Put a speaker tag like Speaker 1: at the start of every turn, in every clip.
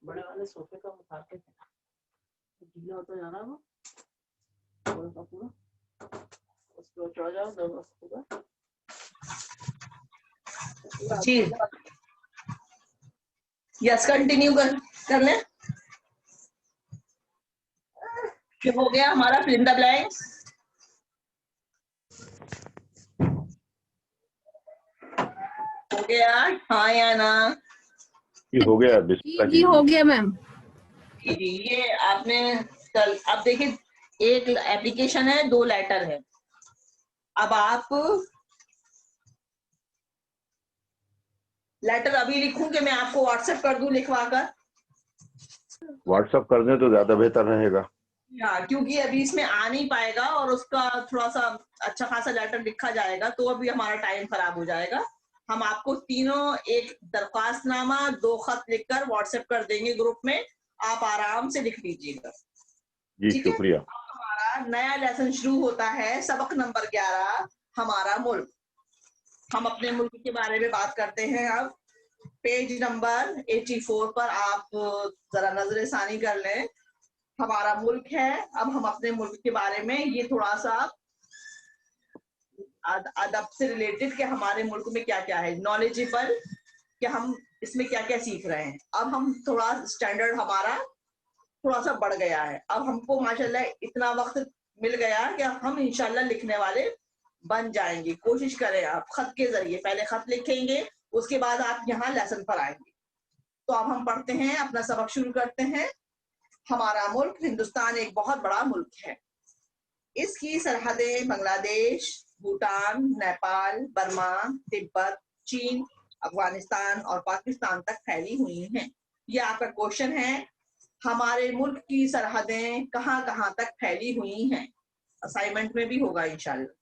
Speaker 1: बड़े वाले सोफे का उठा के गीला होता जा रहा है वो पूरा का पूरा, उस पर चढ़ जाओ दो पूरा
Speaker 2: जी। यस, कंटिन्यू कर लें। ये हो गया हमारा फिल इन द ब्लैंक्स। हो गया, हाँ या ना?
Speaker 3: ये हो गया।
Speaker 4: जी हो गया मैम।
Speaker 2: जी, ये आपने कल, अब देखिए एक एप्लीकेशन है, 2 लेटर है। अब आप लेटर अभी लिखूं कि मैं आपको व्हाट्सएप कर दूं लिखवा कर?
Speaker 3: व्हाट्सएप कर दें तो ज्यादा बेहतर रहेगा।
Speaker 2: हाँ, क्योंकि अभी इसमें आ नहीं पाएगा और उसका थोड़ा सा अच्छा खासा लेटर लिखा जाएगा तो अभी हमारा टाइम खराब हो जाएगा। हम आपको तीनों एक दरख्वास्तनामा 2 खत लिखकर व्हाट्सएप कर देंगे ग्रुप में, आप आराम से लिख लीजिएगा।
Speaker 3: जी
Speaker 2: ठीक है?
Speaker 3: शुक्रिया।
Speaker 2: हमारा नया लेसन शुरू होता है, सबक नंबर 11, हमारा मुल्क। हम अपने मुल्क के बारे में बात करते हैं। अब पेज नंबर 84 पर आप जरा नजर सानी कर लें। हमारा मुल्क है। अब हम अपने मुल्क के बारे में ये थोड़ा सा अदब से रिलेटेड कि हमारे मुल्क में क्या क्या है, नॉलेजेबल कि हम इसमें क्या क्या सीख रहे हैं। अब हम थोड़ा स्टैंडर्ड हमारा थोड़ा सा बढ़ गया है। अब हमको माशाल्लाह इतना वक्त मिल गया कि हम इंशाल्लाह लिखने वाले बन जाएंगे। कोशिश करें आप खत के जरिए, पहले खत लिखेंगे उसके बाद आप यहाँ लेसन पर आएंगे। तो अब हम पढ़ते हैं, अपना सबक शुरू करते हैं। हमारा मुल्क हिंदुस्तान एक बहुत बड़ा मुल्क है। इसकी सरहदें बांग्लादेश, भूटान, नेपाल, बर्मा, तिब्बत, चीन, अफगानिस्तान और पाकिस्तान तक फैली हुई हैं। ये आपका क्वेश्चन है, हमारे मुल्क की सरहदें कहाँ-कहाँ तक फैली हुई हैं? असाइनमेंट में भी होगा इंशाल्लाह।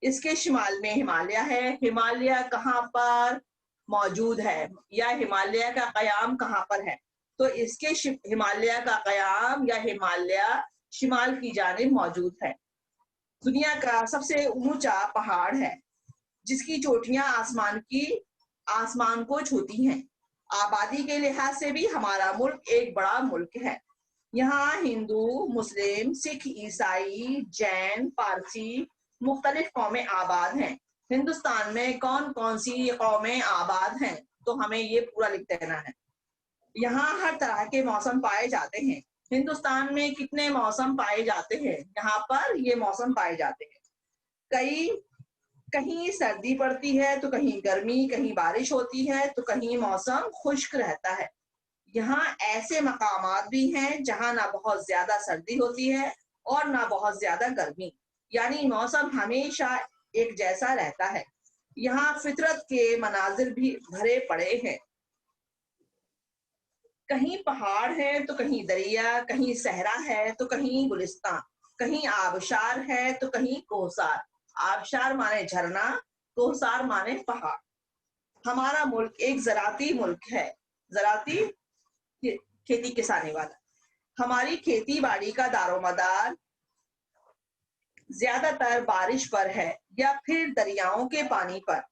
Speaker 2: इसके शिमाल में हिमालय है। हिमालय कहाँ पर मौजूद है या हिमालय का कयाम कहाँ पर है? तो इसके हिमालय का कयाम या हिमालय शिमाल की जानिब मौजूद है। दुनिया का सबसे ऊंचा पहाड़ है जिसकी चोटियां आसमान को छूती हैं। आबादी के लिहाज से भी हमारा मुल्क एक बड़ा मुल्क है। यहाँ हिंदू, मुस्लिम, सिख, ईसाई, जैन, पारसी मुख्तलिफ कौमें आबाद हैं। हिंदुस्तान में कौन कौन सी कौमें आबाद हैं? तो हमें ये पूरा लिख देना है। यहाँ हर तरह के मौसम पाए जाते हैं। हिंदुस्तान में कितने मौसम पाए जाते हैं? यहाँ पर ये मौसम पाए जाते हैं। कहीं सर्दी पड़ती है तो कहीं गर्मी, कहीं बारिश होती है तो कहीं मौसम खुश्क रहता है। यहाँ ऐसे मकामात भी हैं जहाँ ना बहुत ज्यादा सर्दी होती है और ना बहुत ज्यादा गर्मी, यानी मौसम हमेशा एक जैसा रहता है। यहाँ फितरत के मनाजिर भी भरे पड़े हैं। कहीं पहाड़ है तो कहीं दरिया, कहीं सहरा है तो कहीं गुलिस्तान, कहीं आबशार है तो कहीं कोहसार। आबशार माने झरना, कोहसार माने पहाड़। हमारा मुल्क एक ज़राती मुल्क है। ज़राती खेती किसानी वाला। हमारी खेती बाड़ी का दारोमदार ज्यादातर बारिश पर है या फिर दरियाओं के पानी पर।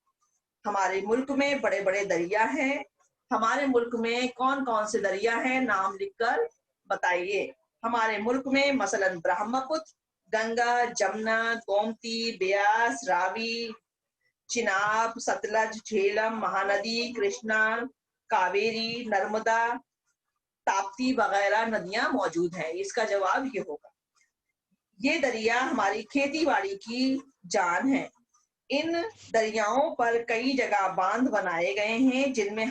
Speaker 2: हमारे मुल्क में बड़े बड़े दरिया हैं। हमारे मुल्क में कौन कौन से दरिया हैं, नाम लिखकर बताइए। हमारे मुल्क में मसलन ब्रह्मपुत्र, गंगा, जमुना, गोमती, ब्यास, रावी, चिनाब, सतलज, झेलम, महानदी, कृष्णा, कावेरी, नर्मदा, ताप्ती वगैरह नदियां मौजूद हैं। इसका जवाब ये होगा। ये दरिया हमारी खेती बाड़ी की जान है। इन दरियाओं पर कई जगह बांध बनाए गए हैं जिनसे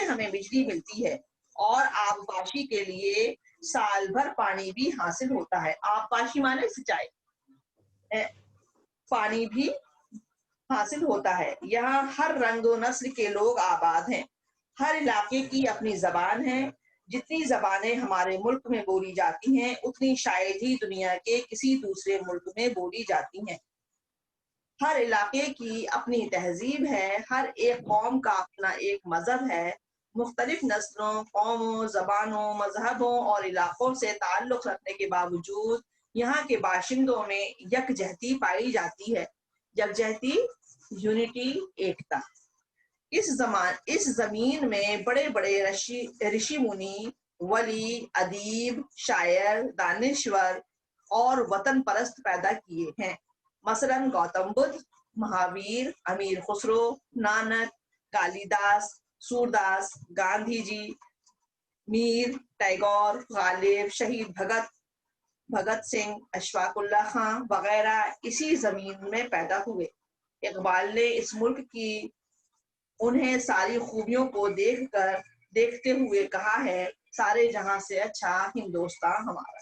Speaker 2: हमें बिजली मिलती है और आबपाशी के लिए साल भर पानी भी हासिल होता है। आबपाशी माने सिंचाई, पानी भी हासिल होता है। यहाँ हर रंग व नस्ल के लोग आबाद हैं। हर इलाके की अपनी जबान है। जितनी जबानें हमारे मुल्क में बोली जाती हैं उतनी शायद ही दुनिया के किसी दूसरे मुल्क में बोली जाती हैं। हर इलाके की अपनी तहजीब है। हर एक कौम का अपना एक मजहब है। मुख्तलिफ नस्लों, कौमों, जबानों, मजहबों और इलाकों से ताल्लुक रखने के बावजूद यहाँ के बाशिंदों में यकजहती पाई जाती है। यकजहती, यूनिटी, एकता। इस जमीन में बड़े बड़े ऋषि मुनि, वली, अदीब, शायर, दानिश्वर और वतन परस्त पैदा किए हैं। मसलन गौतम बुद्ध, महावीर, अमीर खुसरो, नानक, कालिदास, सूरदास, गांधी जी, मीर, टैगोर, गालिब, शहीद भगत सिंह, अशफाक उल्लाह खां वगैरह इसी जमीन में पैदा हुए। इकबाल ने इस मुल्क की उन्हें सारी खूबियों को देखते हुए कहा है, सारे जहां से अच्छा हिंदुस्तान हमारा।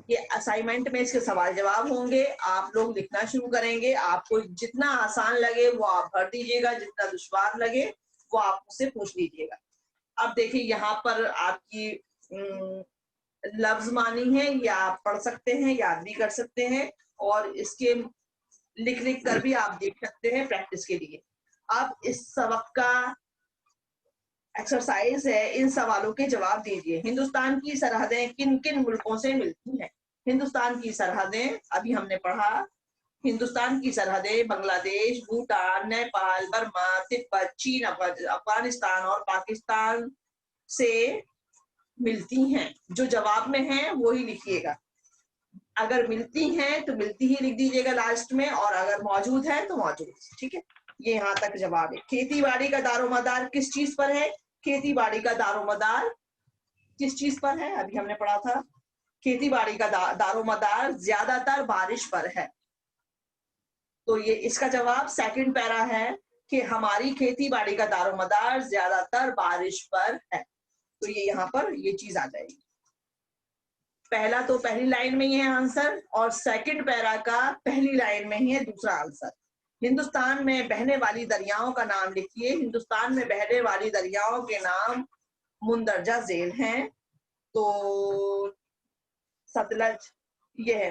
Speaker 2: ये असाइनमेंट में इसके सवाल जवाब होंगे, आप लोग लिखना शुरू करेंगे। आपको जितना आसान लगे वो आप भर दीजिएगा, जितना दुश्वार लगे वो आप मुझसे पूछ लीजिएगा। अब देखिए यहाँ पर आपकी लफ्ज मानी है, या आप पढ़ सकते हैं, याद भी कर सकते हैं, और इसके लिख कर भी आप देख सकते हैं प्रैक्टिस के लिए। अब इस सबक का एक्सरसाइज है, इन सवालों के जवाब दीजिए। हिंदुस्तान की सरहदें किन किन मुल्कों से मिलती हैं? हिंदुस्तान की सरहदें अभी हमने पढ़ा, हिंदुस्तान की सरहदें बांग्लादेश, भूटान, नेपाल, बर्मा, तिब्बत, चीन, अफगानिस्तान और पाकिस्तान से मिलती हैं। जो जवाब में है वो ही लिखिएगा। अगर मिलती हैं तो मिलती ही लिख दीजिएगा लास्ट में, और अगर मौजूद है तो मौजूद। ठीक है, ये यहाँ तक जवाब है। खेती बाड़ी का दारोमदार किस चीज पर है? खेती बाड़ी का दारोमदार किस चीज पर है? अभी हमने पढ़ा था, खेती बाड़ी का दारोमदार ज्यादातर बारिश पर है। तो ये इसका जवाब सेकंड पैरा है कि हमारी खेती बाड़ी का दारोमदार ज्यादातर बारिश पर है। तो ये यहाँ पर ये चीज आ जाएगी। पहला तो पहली लाइन में ही है आंसर, और सेकंड पैरा का पहली लाइन में ही है दूसरा आंसर। हिंदुस्तान में बहने वाली दरियाओं का नाम लिखिए। हिंदुस्तान में बहने वाली दरियाओं के नाम मुंदरजा झेल हैं। तो सतलज ये है।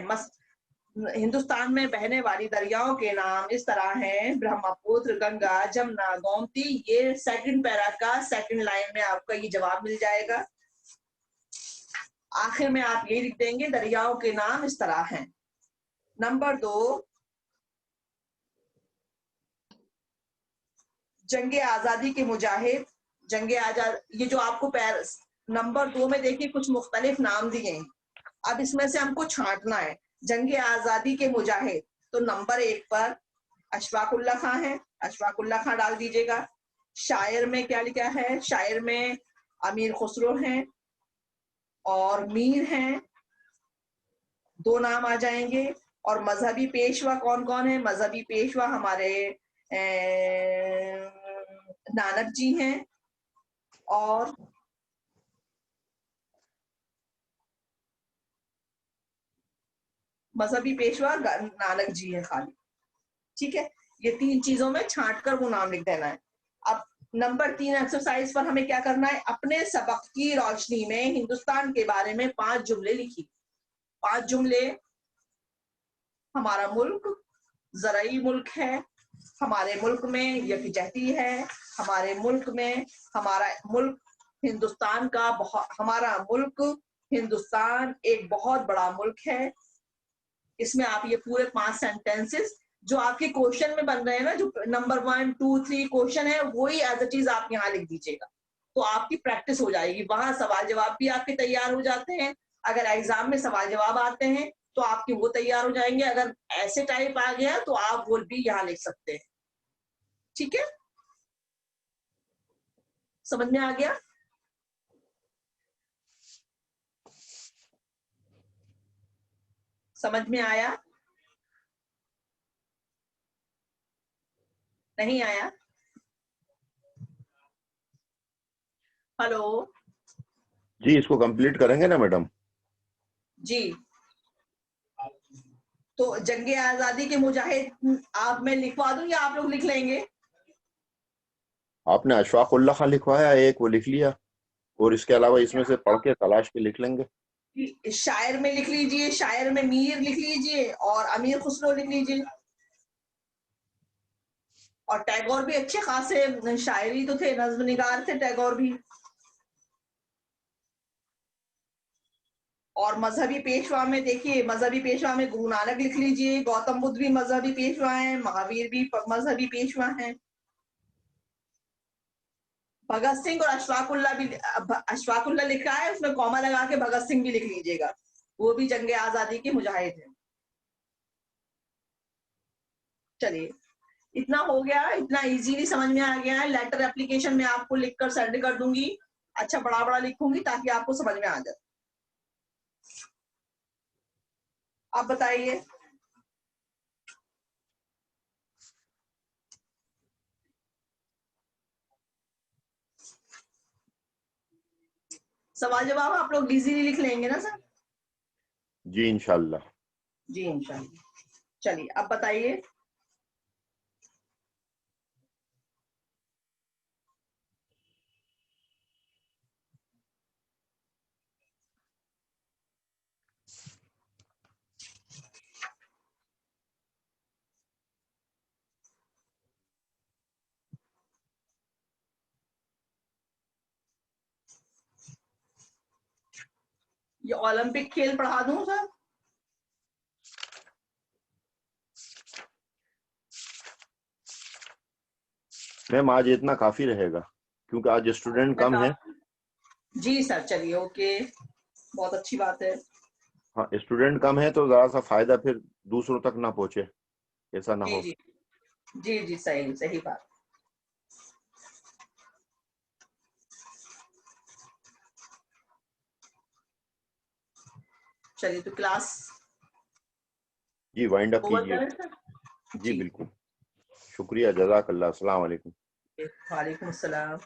Speaker 2: हिंदुस्तान में बहने वाली दरियाओं के नाम इस तरह हैं, ब्रह्मपुत्र, गंगा, जमुना, गोमती। ये सेकंड पैरा का सेकंड लाइन में आपका ये जवाब मिल जाएगा। आखिर में आप ये लिख देंगे, दरियाओं के नाम इस तरह हैं। नंबर 2, जंगे आजादी के मुजाहिद। जंगे आजाद, ये जो आपको नंबर 2 में देखिए कुछ मुख्तलिफ नाम दिए हैं। अब इसमें से हमको छांटना है। जंगे आजादी के मुजाहिद, तो नंबर 1 पर अशफाक उल्लाह खां है, अशफाक उल्लाह खां डाल दीजिएगा। शायर में क्या लिखा है? शायर में अमीर खुसरो हैं और मीर हैं, 2 नाम आ जाएंगे। और मजहबी पेशवा कौन कौन है? मजहबी पेशवा हमारे नानक जी हैं, और मजहबी पेशवा नानक जी हैं खाली। ठीक है, ये 3 चीजों में छांट कर वो नाम लिख देना है। अब नंबर 3 एक्सरसाइज पर हमें क्या करना है? अपने सबक की रोशनी में हिंदुस्तान के बारे में 5 जुमले लिखिए। 5 जुमले। हमारा मुल्क ज़राई मुल्क है, हमारे मुल्क में यकजहती है, हमारे मुल्क में हमारा मुल्क हिंदुस्तान का हमारा मुल्क हिंदुस्तान एक बहुत बड़ा मुल्क है। इसमें आप ये पूरे 5 सेंटेंसेस जो आपके क्वेश्चन में बन रहे हैं ना, जो नंबर 1, 2, 3 क्वेश्चन है, वही एज अ चीज आप यहाँ लिख दीजिएगा। तो आपकी प्रैक्टिस हो जाएगी। वहां सवाल जवाब भी आपके तैयार हो जाते हैं। अगर एग्जाम में सवाल जवाब आते हैं तो आपके वो तैयार हो जाएंगे। अगर ऐसे टाइप आ गया तो आप वो भी यहाँ लिख सकते हैं। ठीक है, समझ में आ गया? समझ में आया? नहीं आया? हेलो
Speaker 3: जी, इसको कंप्लीट करेंगे ना मैडम?
Speaker 2: जी। तो जंगे आजादी के मुजाहिद आप मैं लिखवा दूं या आप लोग लिख लेंगे?
Speaker 3: आपने अशफाक उल्लाह खां लिखवाया, एक वो लिख लिया, और इसके अलावा इसमें से पढ़ के तलाश के लिख लेंगे।
Speaker 2: शायर में लिख लीजिए, शायर में मीर लिख लीजिए, और अमीर खुसरो लिख लीजिए। और टैगोर भी अच्छे खासे शायरी तो थे, नज्म निगार थे टैगोर भी। और मजहबी पेशवा में देखिए, मजहबी पेशवा में गुरु नानक लिख लीजिए, गौतम बुद्ध भी मजहबी पेशवा हैं, महावीर भी मजहबी पेशवा हैं। भगत सिंह और अशफाकुल्ला लिखा है, उसमें कॉमा लगा के भगत सिंह भी लिख लीजिएगा, वो भी जंगे आजादी के मुजाहिद हैं। चलिए, इतना हो गया, इतना इजीली समझ में आ गया है। लेटर एप्लीकेशन में आपको लिखकर सेंड कर दूंगी, अच्छा बड़ा बड़ा लिखूंगी ताकि आपको समझ में आ जाए। आप बताइए। सवाल जवाब आप लोग इजीली लिख लेंगे ना सर?
Speaker 3: जी इंशाल्लाह।
Speaker 2: जी इंशाल्लाह। चलिए अब बताइए। ये ओलंपिक खेल पढ़ा दूं सर?
Speaker 3: मैम आज इतना काफी रहेगा क्योंकि आज स्टूडेंट कम है।
Speaker 2: जी सर, चलिए ओके, बहुत अच्छी बात है।
Speaker 3: हाँ स्टूडेंट कम है तो जरा सा फायदा फिर दूसरों तक ना पहुंचे, ऐसा ना
Speaker 2: जी
Speaker 3: हो।
Speaker 2: जी जी जी, सही सही बात। चलिए तो क्लास
Speaker 3: जी वाइंड अप
Speaker 2: ओवर
Speaker 3: कीजिए।
Speaker 2: करें सर?
Speaker 3: जी
Speaker 2: जी,
Speaker 3: बिल्कुल, शुक्रिया, जज़ाकल्लाह, अस्सलाम वालेकुम।
Speaker 2: वालेकुम अस्सलाम।